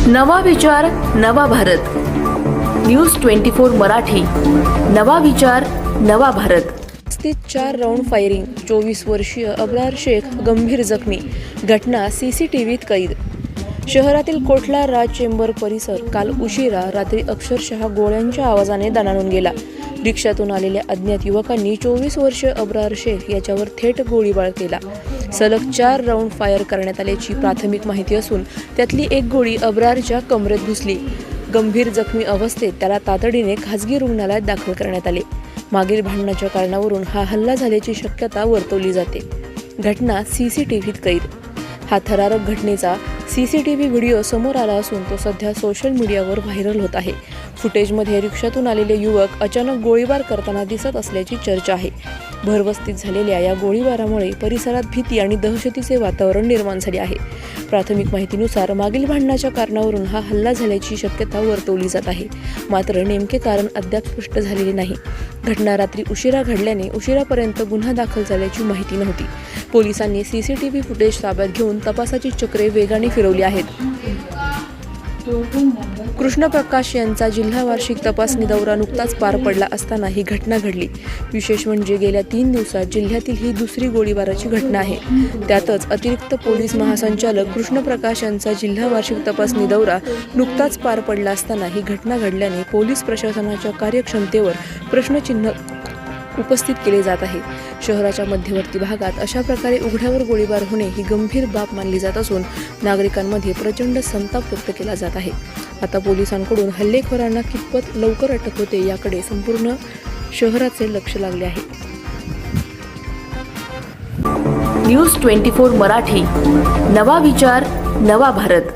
नवा विचार नवा भारत. न्यूज 24 मराठी. नवा विचार नवा भारत. स्थित 4 राऊंड फायरिंग. 24 वर्षीय अब्रार शेख गंभीर जखमी. घटना सीसीटीव्हीत कैद. शहरातील कोठला राज चेंबर परिसर काल उशिरा रात्री अक्षरशः गोळ्यांच्या आवाजाने दणाणून गेला. रिक्षातून आलेल्या अज्ञात युवकांनी 24 वर्षीय अब्रार शेख याच्यावर थेट गोळीबार केला. सलग 4 राऊंड फायर करण्यात आल्याची प्राथमिक माहिती असून त्यातली एक गोळी अब्रारच्या कमरेत घुसली. गंभीर जखमी अवस्थेत त्याला तातडीने खासगी रुग्णालयात दाखल करण्यात आले. मागील भांडणाच्या कारणावरून हा हल्ला झाल्याची शक्यता वर्तवली जाते. घटना सीसीटीव्हीत कैद. हा थरारक घटनेचा सीसीटीव्ही व्हिडिओ समोर आला असून तो सध्या सोशल मीडियावर व्हायरल होत आहे. फुटेजमध्ये रिक्षातून आलेले युवक अचानक गोळीबार करताना दिसत असल्याची चर्चा आहे. भरवस्तीत झालेल्या या गोळीबारामुळे परिसरात भीती आणि दहशतीचे वातावरण निर्माण झाले आहे. प्राथमिक माहितीनुसार मागील भांडणाच्या कारणावरून हा हल्ला झाल्याची शक्यता वर्तवली जात आहे. मात्र नेमके कारण अद्याप स्पष्ट झालेले नाही. घटना रात्री उशिरा घडल्याने उशिरापर्यंत गुन्हा दाखल झाल्याची माहिती नव्हती. पोलिसांनी सीसीटीव्ही फुटेज ताब्यात घेऊन तपासाची चक्रे वेगाने फिरवली आहेत. कृष्णप्रकाश यांचा जिल्हा वार्षिक तपासणी दौरा नुकताच पार पडला असताना ही घटना घडली. विशेष म्हणजे गेल्या 3 दिवसात जिल्ह्यातील ही दुसरी गोळीबाराची घटना आहे. त्यातच अतिरिक्त पोलीस महासंचालक कृष्णप्रकाश यांचा जिल्हा वार्षिक तपासणी दौरा नुकताच पार पडला असताना ही घटना घडल्याने पोलीस प्रशासनाच्या कार्यक्षमतेवर प्रश्नचिन्ह उपस्थित केले जात आहे. शहराच्या मध्यवर्ती भागात अशा प्रकारे उघड्यावर गोळीबार होणे ही गंभीर बाब मानली जात असून नागरिकांमध्ये प्रचंड संताप व्यक्त केला जात आहे. आता पोलिसांकडून हल्लेखोरांना कितपत लवकर अटक होते याकडे संपूर्ण शहराचे लक्ष लागले आहे. न्यूज 24 मराठी. नवा विचार नवा भारत.